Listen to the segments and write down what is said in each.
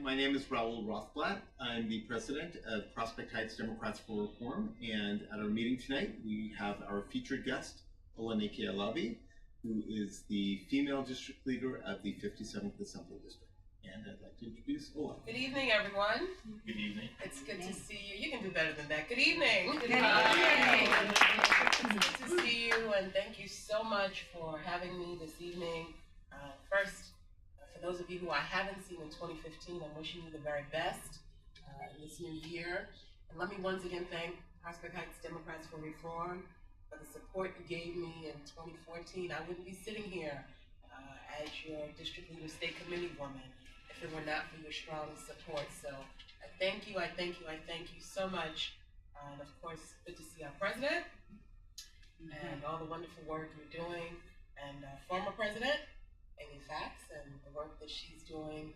my name is Raul Rothblatt. I'm the president of Prospect Heights Democrats for Reform, and at our meeting tonight, we have our featured guest, Olanike Alabi, who is the female district leader of the 57th Assembly District. And I'd like to introduce Ola. Good evening, everyone. Good evening. It's good to see you. You can do better than that. Good evening. Good evening. It's good to see you, and thank you so much for having me this evening. First, for those of you who I haven't seen in 2015, I'm wishing you the very best in this new year. And let me once again thank Prospect Heights Democrats for Reform for the support you gave me in 2014. I wouldn't be sitting here as your district leader, state committee woman if it were not for your strong support. So I thank you, I thank you, I thank you so much. And of course, good to see our president and all the wonderful work you're doing, and former president, Amy Fax, and the work that she's doing.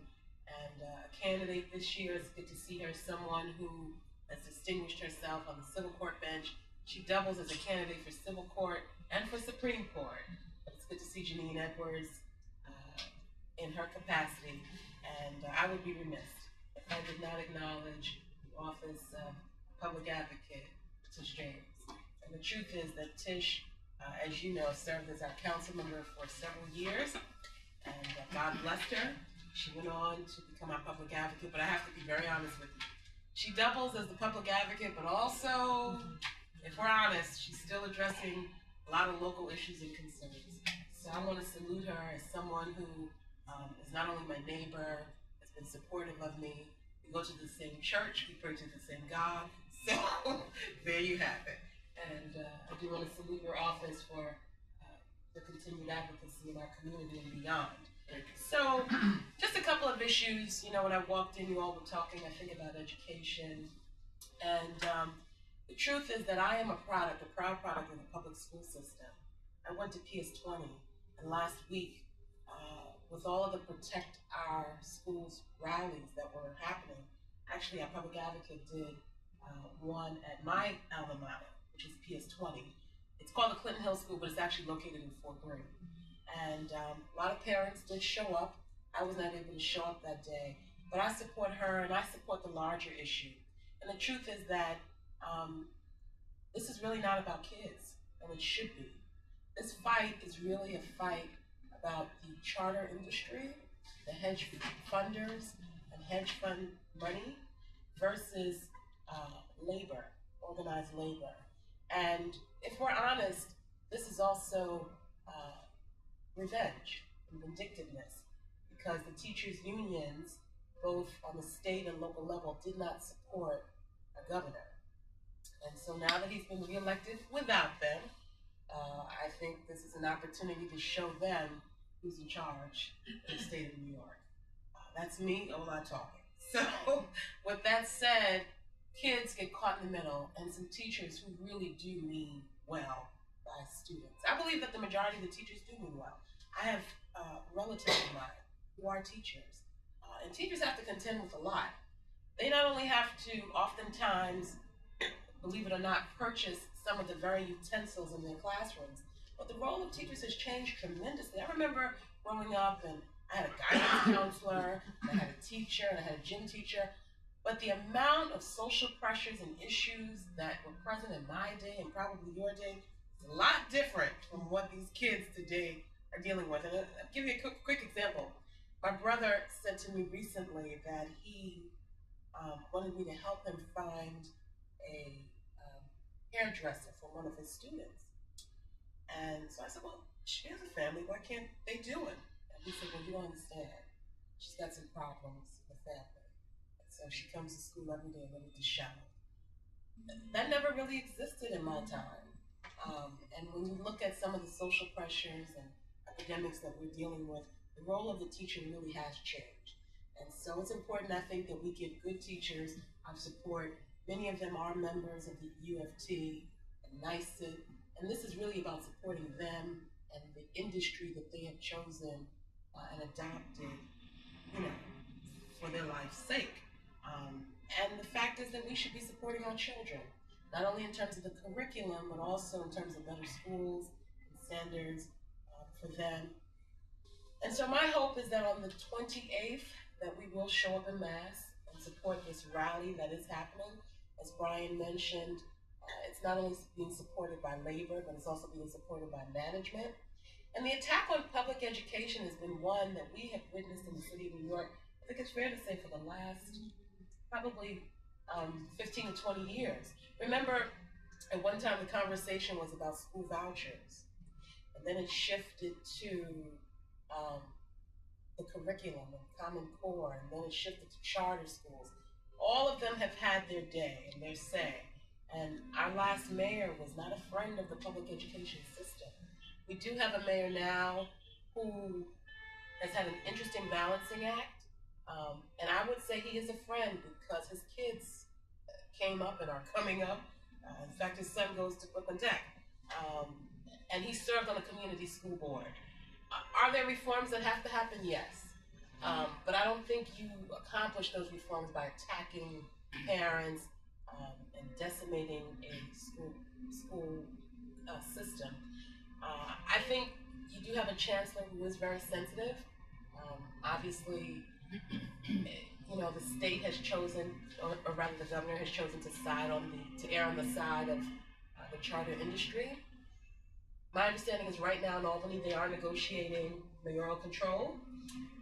And a candidate this year, it's good to see her, someone who has distinguished herself on the civil court bench. She doubles as a candidate for civil court and for Supreme Court. But it's good to see Janine Edwards in her capacity. And I would be remiss if I did not acknowledge the office of public advocate, Tish James. And the truth is that Tish, as you know, served as our council member for several years. And God blessed her. She went on to become our public advocate, but I have to be very honest with you. She doubles as the public advocate, but also, if we're honest, she's still addressing a lot of local issues and concerns. So I want to salute her as someone who is not only my neighbor, has been supportive of me. We go to the same church, we pray to the same God. So there you have it. And I do want to salute your office for the continued advocacy in our community and beyond. So, just a couple of issues. You know, when I walked in, you all were talking, I think, about education. And the truth is that I am a proud product of the public school system. I went to PS20, and last week, with all of the Protect Our Schools rallies that were happening, actually, our public advocate did one at my alma mater, which is PS20. It's called the Clinton Hill School, but it's actually located in Fort Greene. And a lot of parents did show up. I was not able to show up that day, but I support her and I support the larger issue. And the truth is that this is really not about kids, and it should be. This fight is really a fight about the charter industry, the hedge funders and hedge fund money versus labor, organized labor. And if we're honest, this is also revenge and vindictiveness, because the teachers' unions, both on the state and local level, did not support our governor. And so now that he's been reelected without them, I think this is an opportunity to show them who's in charge in the state of New York. That's me, Ola talking. So with that said, kids get caught in the middle, and some teachers who really do mean well by students. I believe that the majority of the teachers do mean well. I have relatives of mine who are teachers, and teachers have to contend with a lot. They not only have to, oftentimes, believe it or not, purchase some of the very utensils in their classrooms, but the role of teachers has changed tremendously. I remember growing up, and I had a guidance counselor, and I had a teacher, and I had a gym teacher. But the amount of social pressures and issues that were present in my day and probably your day is a lot different from what these kids today are dealing with. And I'll give you a quick example. My brother said to me recently that he wanted me to help him find a hairdresser for one of his students. And so I said, well, she has a family, why can't they do it? And he said, well, you don't understand. She's got some problems with family. So she comes to school every day ready to shout. That never really existed in my time. And when you look at some of the social pressures and academics that we're dealing with, the role of the teacher really has changed. And so it's important, I think, that we get good teachers of support. Many of them are members of the UFT and NYSIT, and this is really about supporting them and the industry that they have chosen and adopted, you know, for their life's sake. And the fact is that we should be supporting our children, not only in terms of the curriculum, but also in terms of better schools and standards for them. And so my hope is that on the 28th, that we will show up en masse and support this rally that is happening. As Brian mentioned, it's not only being supported by labor, but it's also being supported by management. And the attack on public education has been one that we have witnessed in the city of New York, I think it's fair to say, for the last probably 15 to 20 years. Remember, at one time the conversation was about school vouchers, and then it shifted to the curriculum and Common Core, and then it shifted to charter schools. All of them have had their day and their say, and our last mayor was not a friend of the public education system. We do have a mayor now who has had an interesting balancing act, and I would say he is a friend because his kids came up and are coming up. In fact, his son goes to Brooklyn Tech, and he served on the community school board. Are there reforms that have to happen? Yes. But I don't think you accomplish those reforms by attacking parents and decimating a school system. I think you do have a chancellor who is very sensitive. Obviously, you know, the state has chosen, or rather the governor has chosen to err on the side of the charter industry. My understanding is right now in Albany they are negotiating mayoral control.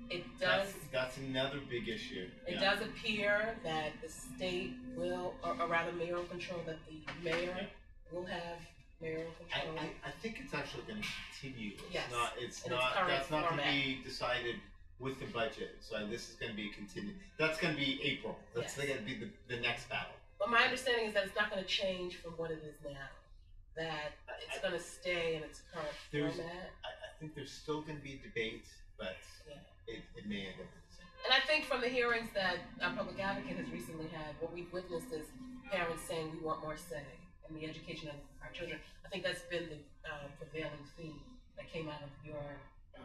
It does. That's another big issue. It does appear that the state will, or rather mayoral control, that the mayor will have mayoral control. I think it's actually going to continue. Yes. It's not. That's not going to be decided with the budget. So this is going to be continued. That's going to be April. That's going to be the next battle. But my understanding is that it's not going to change from what it is now. That it's going to stay in its current format. I think there's still going to be debate, but it may end up the same. And I think from the hearings that our public advocate has recently had, what we've witnessed is parents saying we want more say in the education of our children. I think that's been the prevailing theme that came out of your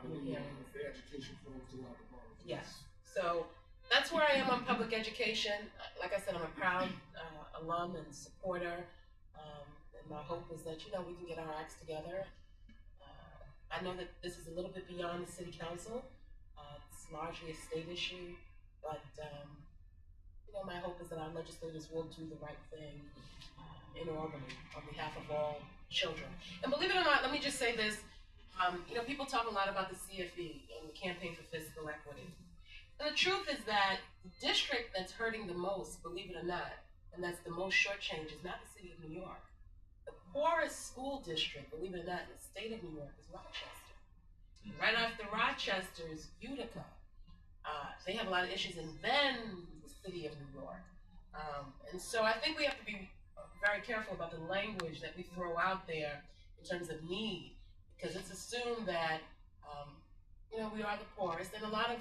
hearing. Fair education flows throughout the borough. Yes. So that's where I am on public education. Like I said, I'm a proud alum and supporter. And my hope is that, you know, we can get our acts together. I know that this is a little bit beyond the city council. It's largely a state issue, but you know, my hope is that our legislators will do the right thing in Albany on behalf of all children. And believe it or not, let me just say this. You know, people talk a lot about the CFE and the Campaign for Fiscal Equity. And the truth is that the district that's hurting the most, believe it or not, and that's the most shortchanged, is not the city of New York. The poorest school district, believe it or not, in the state of New York is Rochester. Right after Rochester is Utica. They have a lot of issues, and then the city of New York. And so I think we have to be very careful about the language that we throw out there in terms of need, because it's assumed that, you know, we are the poorest, and a lot of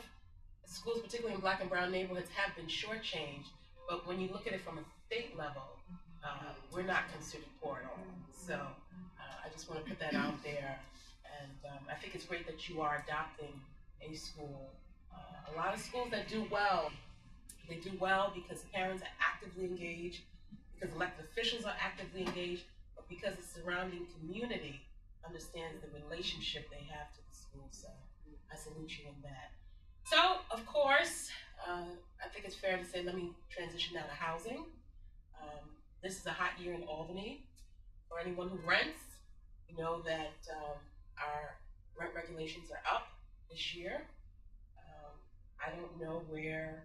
schools, particularly in Black and brown neighborhoods, have been shortchanged. But when you look at it from a state level, we're not considered poor at all. So I just want to put that out there, and I think it's great that you are adopting a school. A lot of schools that do well, they do well because parents are actively engaged, because elected officials are actively engaged, but because the surrounding community understands the relationship they have to the school. So I salute you in that. So, of course, I think it's fair to say, let me transition now to housing. This is a hot year in Albany. For anyone who rents, you know that our rent regulations are up this year. I don't know where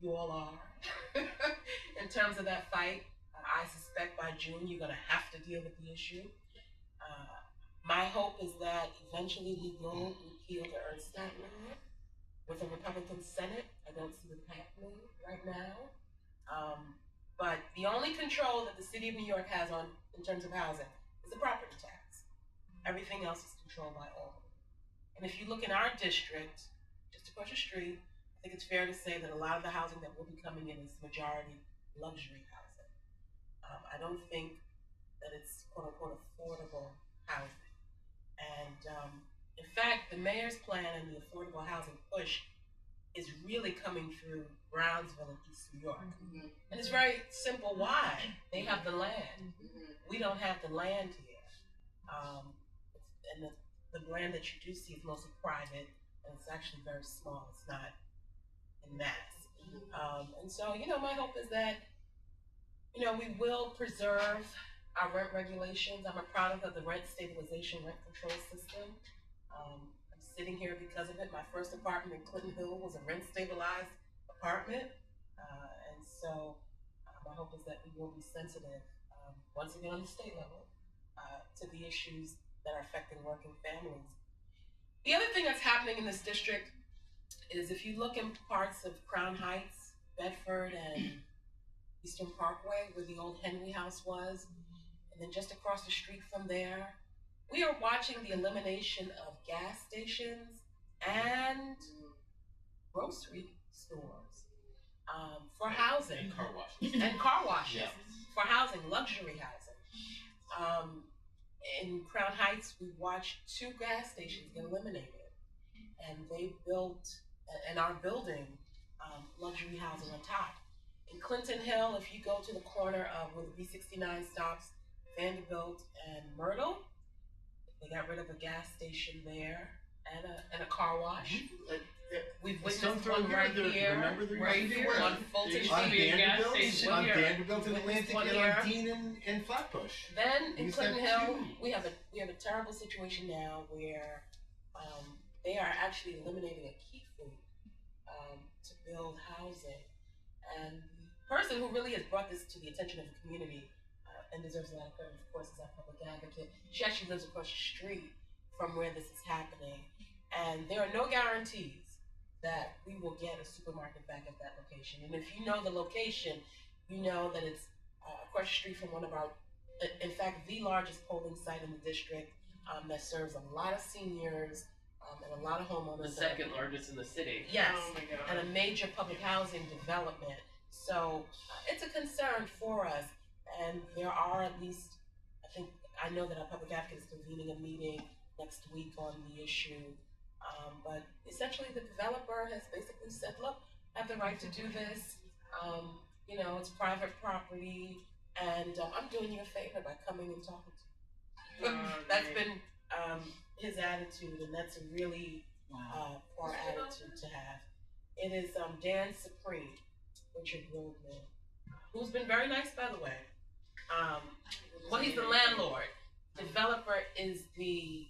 you all are in terms of that fight. I suspect by June you're going to have to deal with the issue. My hope is that eventually we will repeal the Ernstine law with a Republican Senate. I don't see it happening right now. But the only control that the city of New York has on in terms of housing is the property tax. Everything else is controlled by Albany. And if you look in our district, just across the street, I think it's fair to say that a lot of the housing that will be coming in is majority luxury housing. I don't think that it's quote unquote affordable housing. And in fact, the mayor's plan and the affordable housing push is really coming through Brownsville and East New York. Mm-hmm. And it's very simple why. They have the land. Mm-hmm. We don't have the land here. And the land that you do see is mostly private, and it's actually very small. It's not en masse. And so, my hope is that, we will preserve our rent regulations. I'm a product of the rent stabilization, rent control system. I'm sitting here because of it. My first apartment in Clinton Hill was a rent stabilized apartment. And so my hope is that we will be sensitive, once again on the state level, to the issues that are affecting working families. The other thing that's happening in this district is if you look in parts of Crown Heights, Bedford, and Eastern Parkway, where the old Henry House was, and then just across the street from there, we are watching the elimination of gas stations and grocery stores for housing. And car washes. And car washes. Yeah. For housing, luxury housing. In Crown Heights, we watched 2 gas stations get eliminated. And they built and are building luxury housing on top. In Clinton Hill, if you go to the corner of where the B69 stops, Vanderbilt and Myrtle, they got rid of a gas station there and a car wash. We've witnessed one right here, on Fulton Street. On Vanderbilt and Atlantic, and on Dean and Flatbush. Then in Clinton Hill, we have a terrible situation now where they are actually eliminating a key food to build housing. And the person who really has brought this to the attention of the community and deserves a lot of credit, of course, is our public advocate. She actually lives across the street from where this is happening. And there are no guarantees that we will get a supermarket back at that location. And if you know the location, you know that it's across the street from one of our, in fact, the largest polling site in the district that serves a lot of seniors and a lot of homeowners. The second largest in the city. Yes, oh my God. And a major public housing development. So it's a concern for us. And there are at least, I know that our public advocate is convening a meeting next week on the issue. But essentially the developer has basically said, look, I have the right to do this. It's private property, and I'm doing you a favor by coming and talking to you. That's been his attitude, and that's a really poor attitude to have. It is Dan Supreme, Richard Roadman, who's been very nice, by the way. He's the landlord. Developer is the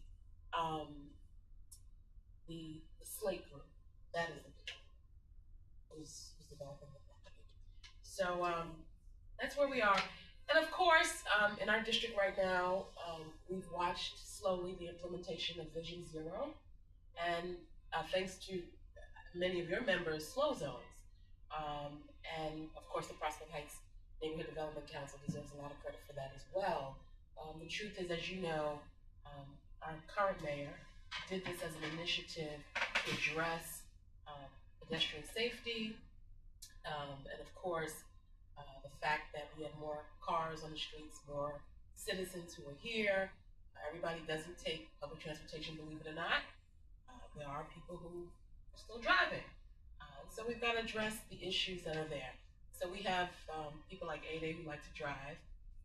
slate group. That is who's developing the property. So that's where we are. And of course, in our district right now, we've watched slowly the implementation of Vision Zero, and thanks to many of your members, slow zones. And of course, the Prospect Heights Neighborhood Development Council deserves a lot of credit for that as well. The truth is, as you know, our current mayor did this as an initiative to address pedestrian safety, and of course, the fact that we have more cars on the streets, more citizens who are here. Everybody doesn't take public transportation, believe it or not. There are people who are still driving. So we've got to address the issues that are there. So we have people like Ada who like to drive.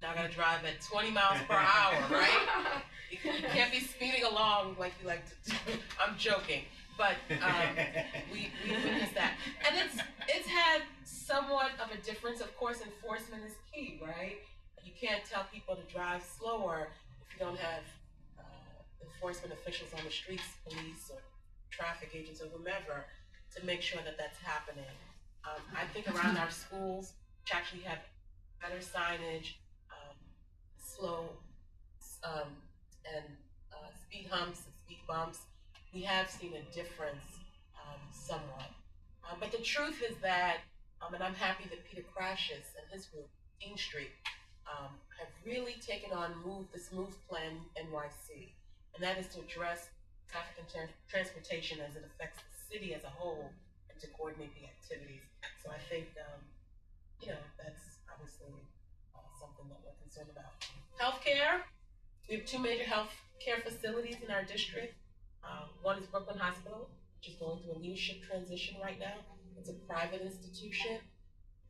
Now got to drive at 20 miles per hour, right? You can't be speeding along like you like to do. I'm joking, but we witnessed that, and it's had somewhat of a difference. Of course, enforcement is key, right? You can't tell people to drive slower if you don't have enforcement officials on the streets, police or traffic agents or whomever, to make sure that that's happening. I think around our schools, which actually have better signage, slow and speed humps and speed bumps, we have seen a difference somewhat. But the truth is that, and I'm happy that Peter Crashes and his group, Dean Street, have really taken on this Move Plan NYC, and that is to address traffic and transportation as it affects the city as a whole, and to coordinate the activities. So I think, that's obviously something that we're concerned about. Healthcare, we have 2 major healthcare facilities in our district. One is Brooklyn Hospital, which is going through a leadership transition right now. It's a private institution.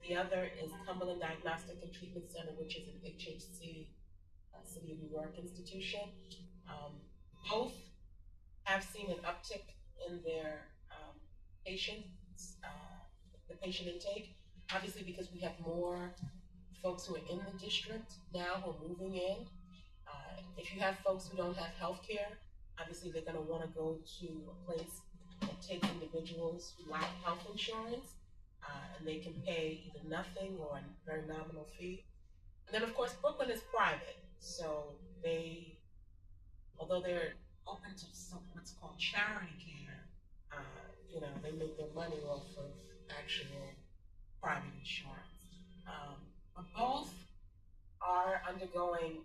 The other is Cumberland Diagnostic and Treatment Center, which is an HHC, City of New York institution. Both have seen an uptick in their patients the patient intake. Obviously, because we have more folks who are in the district now who are moving in. If you have folks who don't have health care, obviously they're going to want to go to a place that takes individuals who lack health insurance, and they can pay either nothing or a very nominal fee. And then, of course, Brooklyn is private, so although they're open to what's called charity care, they make their money off of actual private insurance. But both are undergoing,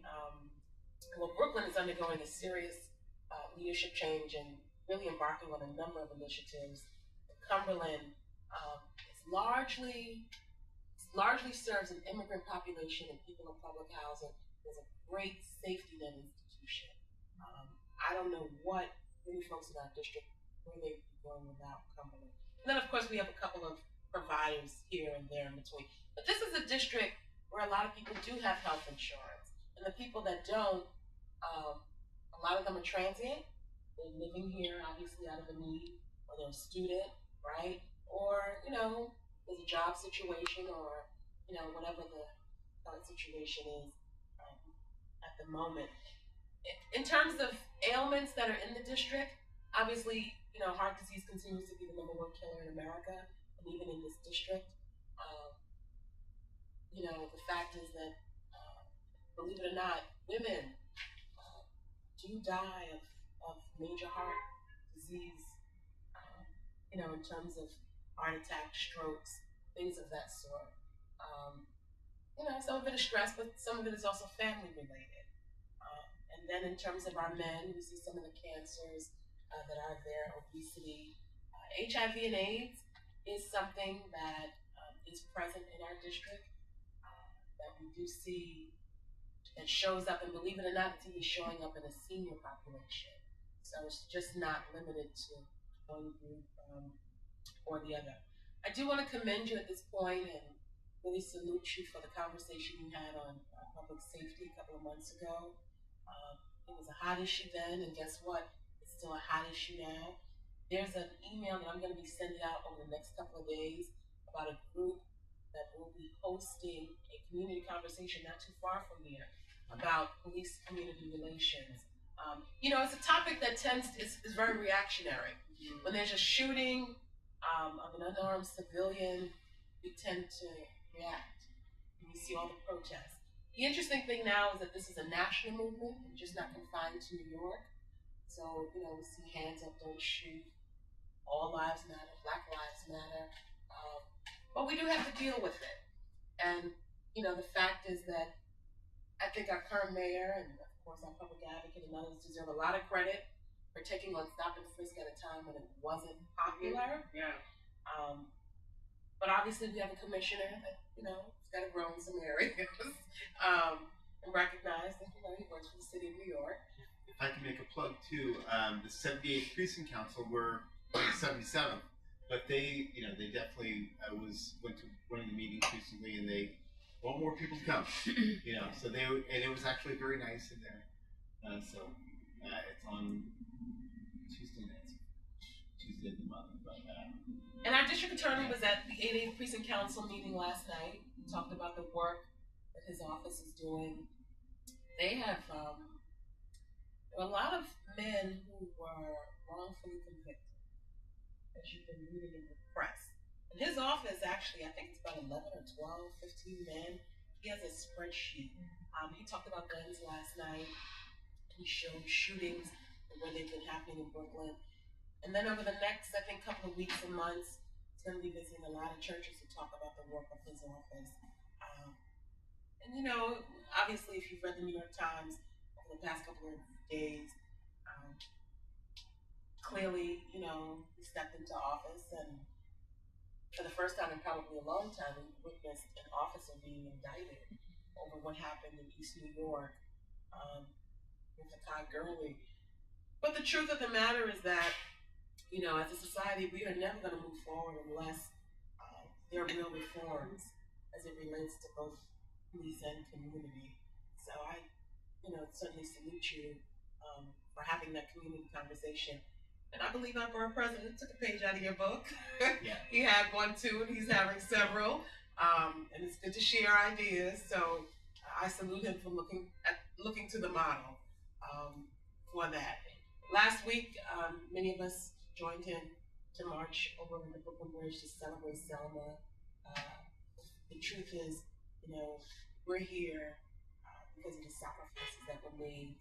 Brooklyn is undergoing a serious leadership change and really embarking on a number of initiatives. Cumberland is largely serves an immigrant population and people in public housing. There's a great safety net institution. I don't know what many folks in our district where they'd be going without Cumberland. And then, of course, we have a couple of providers here and there in between. But this is a district where a lot of people do have health insurance. And the people that don't, a lot of them are transient. They're living here, obviously, out of a need, or they're a student, right? Or, there's a job situation or, whatever the current situation is at the moment. In terms of ailments that are in the district, obviously, heart disease continues to be the #1 killer in America, and even in this district. The fact is that, believe it or not, women do die of major heart disease, in terms of heart attacks, strokes, things of that sort. Some of it is stress, but some of it is also family related. And then in terms of our men, we see some of the cancers that are there, obesity. HIV and AIDS is something that is present in our district, that we do see that shows up, and believe it or not, it's even showing up in a senior population. So it's just not limited to one group or the other. I do want to commend you at this point and really salute you for the conversation you had on public safety a couple of months ago. It was a hot issue then, and guess what? It's still a hot issue now. There's an email that I'm going to be sending out over the next couple of days about a group that will be hosting a community conversation not too far from here about police-community relations. It's a topic that is very reactionary. When there's a shooting of an unarmed civilian, we tend to react. And we see all the protests. The interesting thing now is that this is a national movement, and just not confined to New York. So, we see hands up, don't shoot, all lives matter, Black lives matter. But we do have to deal with it. And, the fact is that I think our current mayor and, of course, our public advocate and others deserve a lot of credit for taking on stop and frisk at a time when it wasn't popular. Yeah. But obviously we have a commissioner that, has got to grow in some areas and recognize that, he works for the city of New York. If I can make a plug too, the 78th Precinct Council were on the 77th, but they definitely, went to one of the meetings recently and they want more people to come, so and it was actually very nice in there. It's on Tuesday nights, Tuesday of the month. And our district attorney was at the 88th Precinct Council meeting last night. He talked about the work that his office is doing. They have, there are a lot of men who were wrongfully convicted, as you've been reading in the press. And his office, actually, I think it's about 11 or 12, 15 men. He has a spreadsheet. He talked about guns last night. He showed shootings and where they've been happening in Brooklyn. And then over the next, I think, couple of weeks and months, he's going to be visiting a lot of churches to talk about the work of his office. And, obviously, if you've read the New York Times over the past couple of days, clearly, he stepped into office, and for the first time in probably a long time, we witnessed an officer being indicted over what happened in East New York with Todd Gurley. But the truth of the matter is that, as a society, we are never going to move forward unless there are real reforms as it relates to both police and community. So I, certainly salute you for having that community conversation. and I believe our borough president took a page out of your book. Yeah. He had one too, and he's having several. And it's good to share ideas. So I salute him for looking to the model for that. Last week, many of us joined him to march over the Brooklyn Bridge to celebrate Selma. The truth is, we're here because of the sacrifices that were made,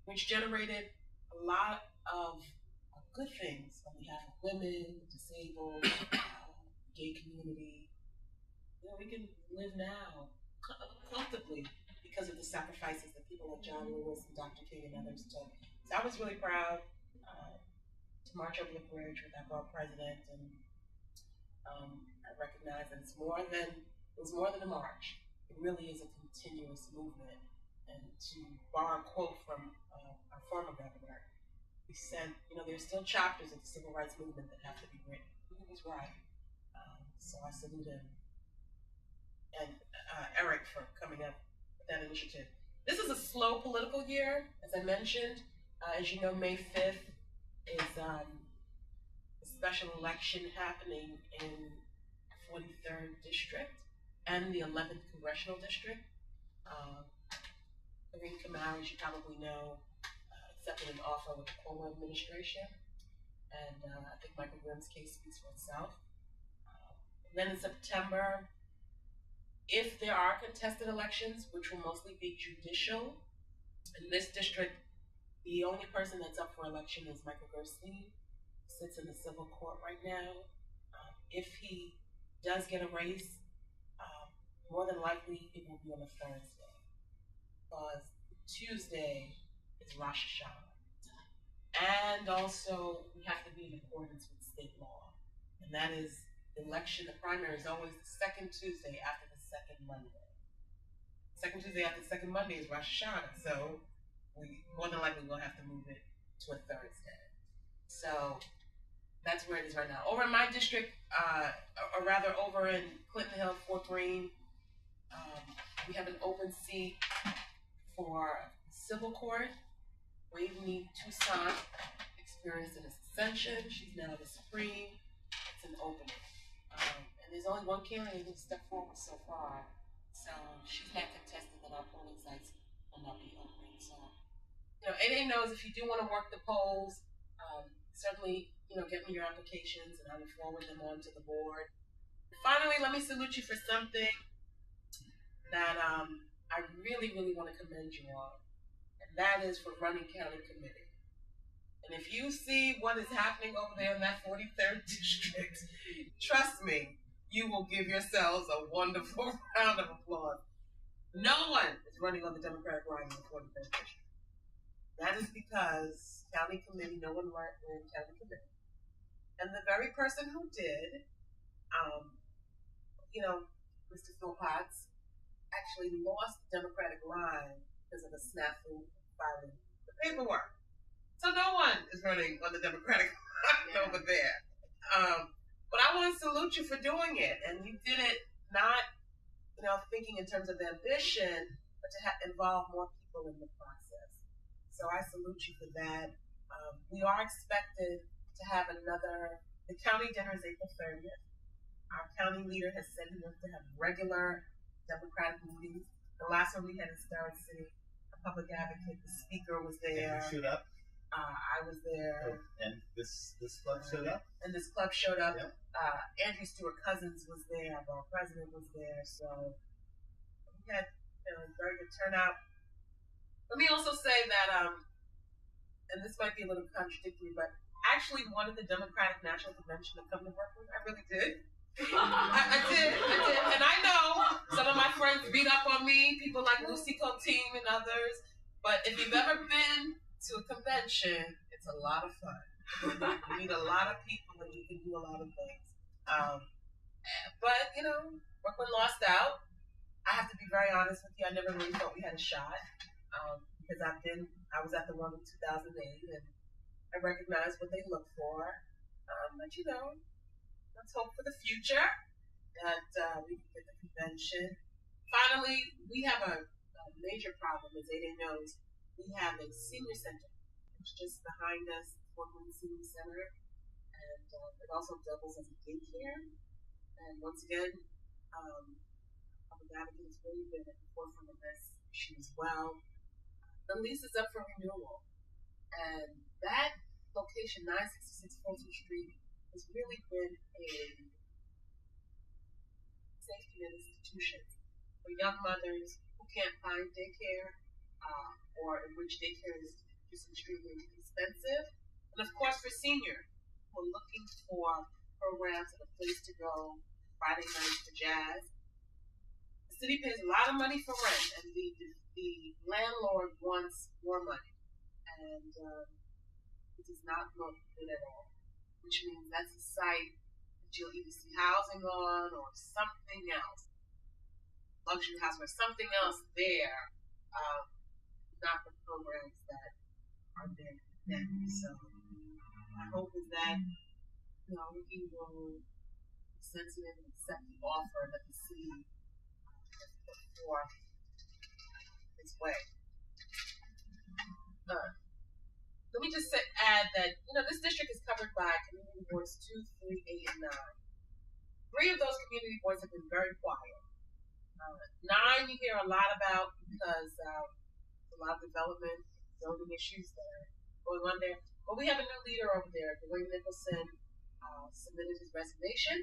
which generated a lot of good things on behalf of women, disabled, gay community. We can live now comfortably because of the sacrifices that people like John Lewis and Dr. King and others took. So I was really proud to march over the bridge with our borough president, and I recognize that it was more than a march. It really is a continuous movement. And to borrow a quote from our former governor, he said, there's still chapters of the civil rights movement that have to be written. He was right. So I salute him and Eric for coming up with that initiative. This is a slow political year, as I mentioned. As you know, May 5th is a special election happening in 43rd District and the 11th Congressional District. Irene Kamau, as you probably know, accepted an offer with the Cuomo administration, and I think Michael Grimm's case speaks for itself. Then in September, if there are contested elections, which will mostly be judicial, in this district, the only person that's up for election is Michael Gerstein, sits in the civil court right now. If he does get a race, more than likely it will be on a Thursday, because Tuesday is Rosh Hashanah. And also, we have to be in accordance with state law, and that is the primary is always the second Tuesday after the second Monday. Second Tuesday after the second Monday is Rosh Hashanah, so we more than likely will have to move it to a Thursday. So that's where it is right now. Over in my district, or rather over in Clinton Hill, Fort Greene, we have an open seat for civil court. Waveney Toussaint experienced an ascension. She's now the Supreme. It's an opening. And there's only one candidate who's stepped forward so far. So she's not contested that our polling sites will not be open. So, AA knows if you do want to work the polls, certainly, get me your applications and I will forward them on to the board. Finally, let me salute you for something that I really, really want to commend you on, and that is for running county committee. And if you see what is happening over there in that 43rd district, trust me, you will give yourselves a wonderful round of applause. No one is running on the Democratic line in the 43rd district. That is because county committee, no one ran county committee. And the very person who did, Mr. Philpotts, actually lost the Democratic line because of a snafu filing the paperwork. So no one is running on the Democratic line over there. But I want to salute you for doing it. And you did it not, thinking in terms of ambition, but to involve more people in the process. So I salute you for that. We are expected to have the county dinner is April 30th. Our county leader has said he wants to have regular Democratic meetings. The last one we had in Starrett City, a public advocate, the speaker was there. Did you shoot up? I was there. And this club showed up? And this club showed up. Yep. Andrew Stewart Cousins was there. Our president was there. So we had a very good turnout. Let me also say that, and this might be a little contradictory, but I actually wanted the Democratic National Convention to come to Brooklyn. I really did. I did. And I know some of my friends beat up on me, people like Lucy Coteam and others. But if you've ever been to a convention, it's a lot of fun. You meet a lot of people and you can do a lot of things. But, Brooklyn lost out. I have to be very honest with you. I never really thought we had a shot. Because I was at the one in 2008 and I recognize what they look for. But, let's hope for the future that we can get the convention. Finally, we have a major problem, as Ada knows. We have a senior center. It's just behind us, Woodland Senior Center, and it also doubles as a daycare. And once again, public advocate has really been at the forefront of this issue as well. The lease is up for renewal, and that location, 966 Fulton Street, has really been a safety net institution for young mothers who can't find daycare, or in which daycare is just extremely expensive, and of course for seniors who are looking for programs and a place to go, Friday nights for jazz. The city pays a lot of money for rent, and the landlord wants more money, and it does not look good at all, which means that's a site that you'll either see housing on or something else, luxury house or something else there, not the programs that are there now. So my hope is that, you know, he will be sensitive and accept the offer that the city has put forth its way. Let me just add that, you know, this district is covered by community boards 2, 3, 8, and 9. 3 of those community boards have been very quiet. 9 you hear a lot about because there's a lot of development, zoning issues that are going on there. But we have a new leader over there. Dwayne Nicholson submitted his resignation,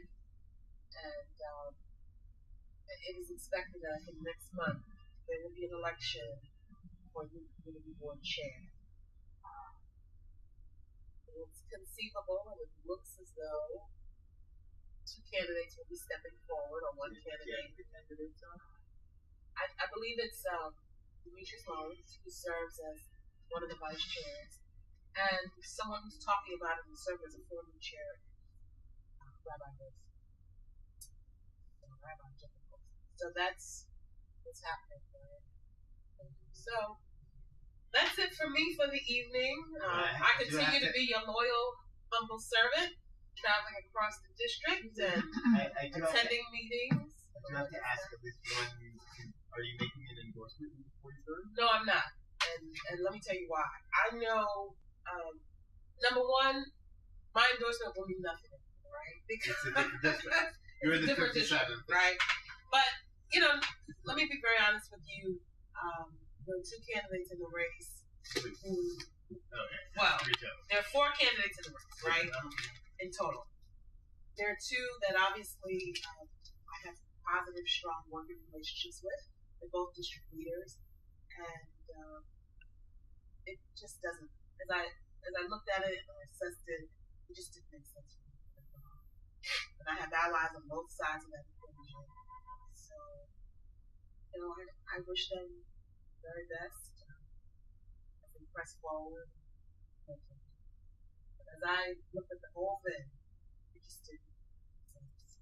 and it is expected that in next month there will be an election for a new community board chair. It's conceivable, and it looks as though 2 candidates will be stepping forward, or 1 candidate. I believe it's Demetrius Lawrence, who serves as one of the vice chairs, and someone who's talking about it and serve as a former chair, Rabbi Wilson. So that's what's happening there. So that's it for me for the evening. I continue to be your loyal, humble servant, traveling across the district and attending meetings. I do have to ask at least one. Are you making an endorsement in the 43rd? No, I'm not. And let me tell you why. I know, number one, my endorsement will mean nothing, right? Because it's a different district. You're in the 57th. Right? But, you know, let me be very honest with you. There are 2 candidates in the race. Well, there are 4 candidates in the race, right? In total. There are 2 that obviously I have positive, strong working relationships with. They're both district leaders, and it just doesn't. As I looked at it and I assessed it, it just didn't make sense for me. And I have allies on both sides of that equation. So, you know, I wish them the very best as they press forward. But as I looked at the whole thing, it just didn't make sense.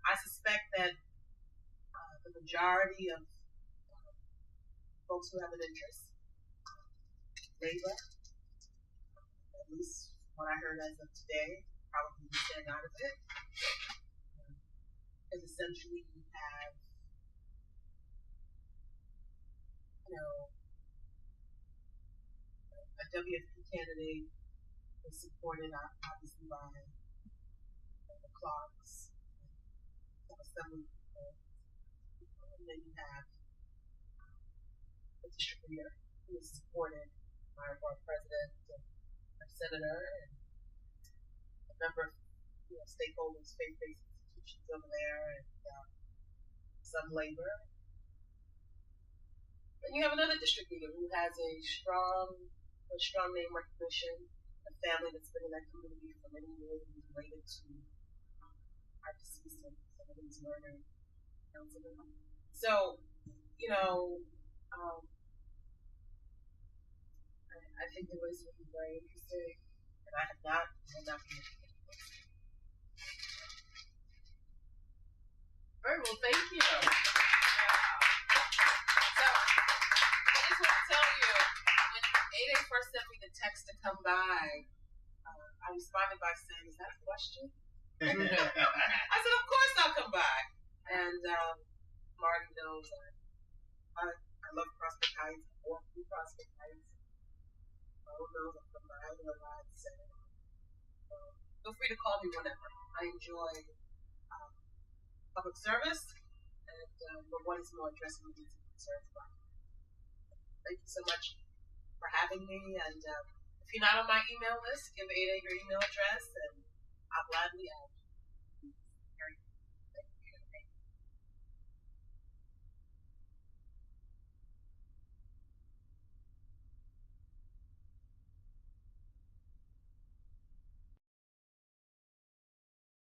I suspect that the majority of folks who have an interest, Labor, at least what I heard as of today, probably stand out of it, is essentially you have, you know, a WFP candidate is supported obviously by the Clarks, some assembly people, and then you have a district leader who is supported by our president and our senator and a number of stakeholders, faith-based institutions over there, and some labor. Then you have another district leader who has a strong name recognition, a family that's been in that community for many years and is related to our deceased and some of these murdered councilmen. So, you know, I think the race will be very interesting, and I will not be interested. Very well, thank you. So, I just want to tell you, when 8A first sent me the text to come by, I responded by saying, "Is that a question?" I said, "Of course I'll come by." And Marty knows I love Prospect Heights. I walk through Prospect Heights. all know that from Mayoral, feel free to call me whenever. I enjoy public service, and but what is more addressing the needs and concerns of our community. Thank you so much for having me, and if you're not on my email list, give Ada your email address, and I'll gladly add.